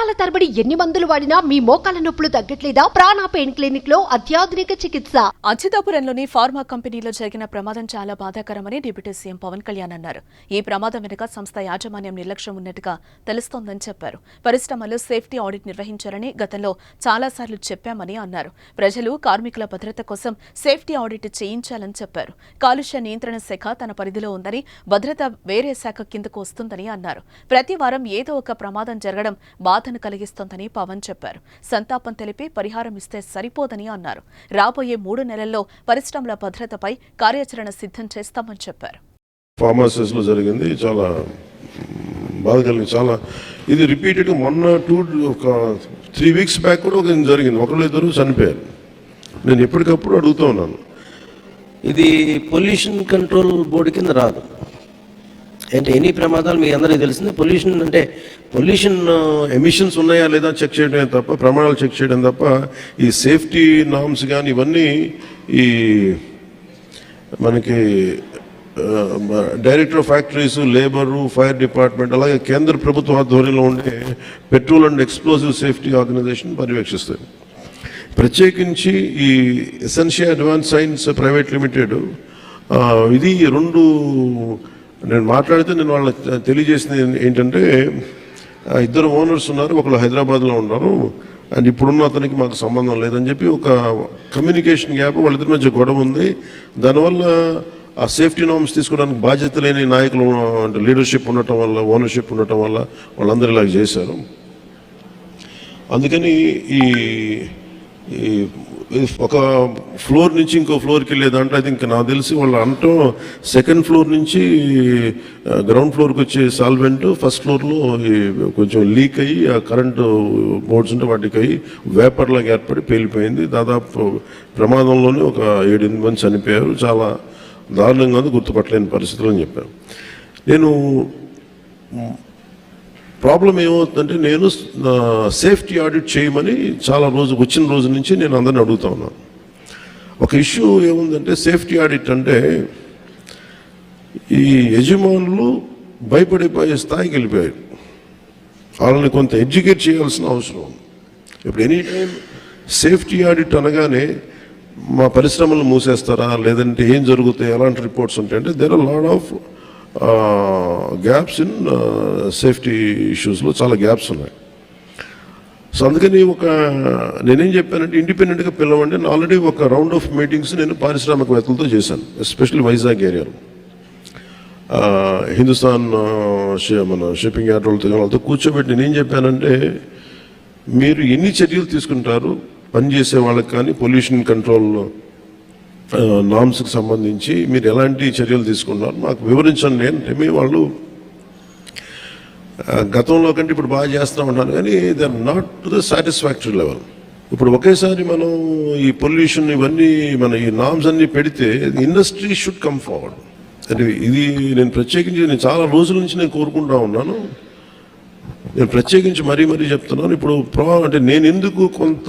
నెలల తరబడి ఎన్ని మందులు వాడినా మీ మోకాల నొప్పులు తగ్గట్లేదా? ప్రాణ పెయిన్ క్లినిక్ లో అత్యాధునిక చికిత్స. అచ్యుతాపురంలోని ఫార్మా కంపెనీలో జరిగిన ప్రమాదం చాలా బాధాకరమని డిప్యూటీ సీఎం పవన్ కళ్యాణ్ అన్నారు. ఈ ప్రమాదం వెనుక సంస్థ యాజమాన్యం నిర్లక్ష్యం ఉన్నట్టుగా తెలుస్తోందని చెప్పారు. పరిశ్రమలో సేఫ్టీ ఆడిట్ నిర్వహించారని గతంలో చాలాసార్లు చెప్పామని అన్నారు. ప్రజలు కార్మికుల భద్రత కోసం సేఫ్టీ ఆడిట్ చేయించాలని చెప్పారు. కాలుష్య నియంత్రణ శాఖ తన పరిధిలో ఉందని, భద్రత వేరే శాఖ కిందకు వస్తుందని అన్నారు. ప్రతి వారం ఏదో ఒక ప్రమాదం జరగడం బాధను కలిగిస్తోందని పవన్ చెప్పారు. సంతాపం తెలిపి పరిహారం ఇస్తే సరిపోదని అన్నారు. రాబోయే 3 నెలల్లో పరిశ్రమల భద్రతపై కార్యాచరణ సిద్ధం చేస్తామని చెప్పారు. ఫార్మాసిస్ లో జరిగింది చాలా బాధ కలిగింది. చాలా ఇది రిపీటెడ్ మొన్న 3 వీక్స్ బ్యాక్ కూడా ఒక జరిగింది. ఒకళ్ళు ఇద్దరు చనిపోయారు. నేను ఎప్పటికప్పుడు అడుగుతూ ఉన్నాను, ఇది పొల్యూషన్ కంట్రోల్ బోర్డు కింద రాదు. అంటే ఎన్ని ప్రమాదాలు మీ అందరికీ తెలిసిందే. పొల్యూషన్ అంటే పొల్యూషన్ ఎమిషన్స్ ఉన్నాయా లేదా చెక్ చేయడమే తప్ప, ప్రమాణాలు చెక్ చేయడం తప్ప, ఈ సేఫ్టీ నామ్స్ కానీ ఇవన్నీ ఈ మనకి director of factories, labour, fire department, అలాగే కేంద్ర ప్రభుత్వ ఆధ్వర్యంలో ఉండే petrol and explosive safety organisation పర్యవేక్షిస్తాయి. ప్రత్యేకించి ఈ essential advance science private limited ఇది 2 నేను మాట్లాడితే నేను వాళ్ళకి తెలియజేసింది ఏంటంటే, 2 ఓనర్స్ ఉన్నారు, ఒకళ్ళు హైదరాబాద్లో ఉన్నారు, అండ్ ఇప్పుడున్న అతనికి మాకు సంబంధం లేదని చెప్పి ఒక కమ్యూనికేషన్ గ్యాప్ వాళ్ళిద్దరి మధ్య గొడవ ఉంది. దానివల్ల ఆ సేఫ్టీ నార్మ్స్ తీసుకోవడానికి బాధ్యత లేని నాయకులు అంటే లీడర్షిప్ ఉండటం వల్ల, ఓనర్షిప్ ఉండటం వల్ల వాళ్ళందరూ ఇలా చేశారు. అందుకని ఈ ఒక ఫ్లోర్ నుంచి ఇంకో ఫ్లోర్కి వెళ్ళేదంటే అది ఇంకా నాకు తెలిసి వాళ్ళు అంటాం 2nd ఫ్లోర్ నుంచి గ్రౌండ్ ఫ్లోర్కి వచ్చే సాల్వెంట్ ఫస్ట్ ఫ్లోర్లో కొంచెం లీక్ అయ్యి ఆ కరెంటు బోర్డ్స్ ఉంటే వాటికి అయ్యి వేపర్లాగా ఏర్పడి పేలిపోయింది. దాదాపు ప్రమాదంలోనే ఒక 7-8 మంది చనిపోయారు. చాలా దారుణంగా గుర్తుపట్టలేని పరిస్థితులు అని చెప్పాను. నేను ప్రాబ్లం ఏమవుతుందంటే, నేను సేఫ్టీ ఆడిట్ చేయమని వచ్చిన రోజు నుంచి నేను అందరిని అడుగుతా ఉన్నాను. ఒక ఇష్యూ ఏముందంటే, సేఫ్టీ ఆడిట్ అంటే ఈ యజమానులు భయపడిపోయే స్థాయికి వెళ్ళిపోయారు. వాళ్ళని కొంత ఎడ్యుకేట్ చేయాల్సిన అవసరం ఉంది. ఇప్పుడు ఎనీ టైం సేఫ్టీ ఆడిట్ అనగానే మా పరిశ్రమలు మూసేస్తారా, లేదంటే ఏం జరుగుతాయి, ఎలాంటి రిపోర్ట్స్ ఉంటాయంటే, there are lot of gaps in safety ఇష్యూస్లో చాలా గ్యాప్స్ ఉన్నాయి. సో అందుకని నేనేం చెప్పానంటే, ఇండిపెండెంట్గా పిలవండి. నేను ఆల్రెడీ ఒక రౌండ్ ఆఫ్ మీటింగ్స్ నేను పారిశ్రామికవేత్తలతో చేశాను, ఎస్పెషల్లీ వైజాగ్ ఏరియాలో. హిందుస్థాన్ మన షిప్పింగ్ యార్డ్ వాళ్ళతో కూర్చోబెట్టి నేనేం చెప్పానంటే, మీరు ఎన్ని చర్యలు తీసుకుంటారు పనిచేసే వాళ్ళకి కానీ, పొల్యూషన్ కంట్రోల్ నామ్స్కి సంబంధించి మీరు ఎలాంటి చర్యలు తీసుకున్నారు మాకు వివరించండి అంటే, వాళ్ళు గతంలో కంటే ఇప్పుడు బాగా చేస్తూ ఉంటాను, కానీ they are not to the satisfactory level. ఇప్పుడు ఒకేసారి మనం ఈ పొల్యూషన్ ఇవన్నీ మన ఈ నామ్స్ అన్నీ పెడితే ఇండస్ట్రీ షుడ్ కమ్ ఫార్వర్డ్. అంటే ఇది నేను ప్రత్యేకించి చాలా రోజుల నుంచి నేను కోరుకుంటా ఉన్నాను. నేను ప్రత్యేకించి మరీ చెప్తున్నాను. ఇప్పుడు అంటే నేను ఎందుకు కొంత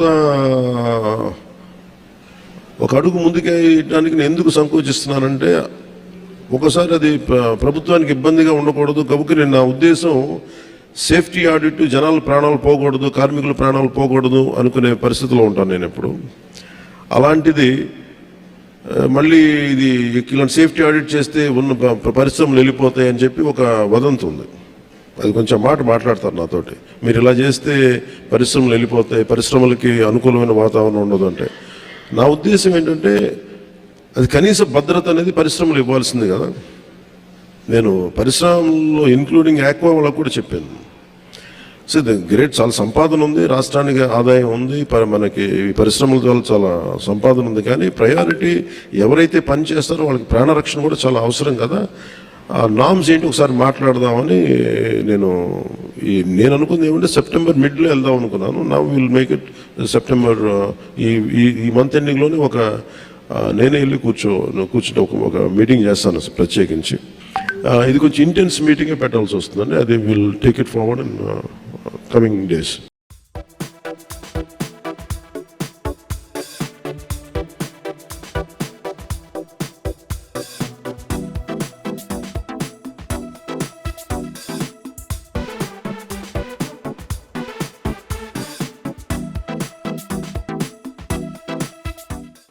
ఒక అడుగు ముందుకేయడానికి నేను ఎందుకు సంకోచిస్తున్నానంటే, ఒకసారి అది ప్రభుత్వానికి ఇబ్బందిగా ఉండకూడదు. కాబట్టి నా ఉద్దేశం సేఫ్టీ ఆడిట్, జనాల ప్రాణాలు పోకూడదు, కార్మికుల ప్రాణాలు పోకూడదు అనుకునే పరిస్థితిలో ఉంటాను నేను ఎప్పుడు. అలాంటిది మళ్ళీ ఇది ఇలాంటి సేఫ్టీ ఆడిట్ చేస్తే ఉన్న పరిశ్రమలు వెళ్ళిపోతాయి అని చెప్పి ఒక వదంతి ఉంది. అది కొంచెం మాట్లాడతారు నాతోటి, మీరు ఇలా చేస్తే పరిశ్రమలు వెళ్ళిపోతాయి, పరిశ్రమలకి అనుకూలమైన వాతావరణం ఉండదు అంటే. నా ఉద్దేశం ఏంటంటే, అది కనీస భద్రత అనేది పరిశ్రమలు ఇవ్వాల్సింది కదా. నేను పరిశ్రమల్లో ఇంక్లూడింగ్ ఆక్వా వాళ్ళకు కూడా చెప్పాను. సో గ్రేట్, చాలా సంపాదన ఉంది, రాష్ట్రానికి ఆదాయం ఉంది, మనకి పరిశ్రమల ద్వారా చాలా సంపాదన ఉంది. కానీ ప్రయారిటీ ఎవరైతే పని చేస్తారో వాళ్ళకి ప్రాణరక్షణ కూడా చాలా అవసరం కదా. ఆ నామ్స్ ఏంటి ఒకసారి మాట్లాడదామని నేను అనుకుంది ఏమంటే, సెప్టెంబర్ మిడ్లో వెళ్దాం అనుకున్నాను. నా విల్ మేక్ ఇట్ సెప్టెంబర్ ఈ మంత్ ఎండింగ్లోనే నేనే వెళ్ళి కూర్చుంటే ఒక మీటింగ్ చేస్తాను ప్రత్యేకించి. ఇది కొంచెం ఇంటెన్స్ మీటింగే పెట్టాల్సి వస్తుందండి. అది will take it forward in coming days.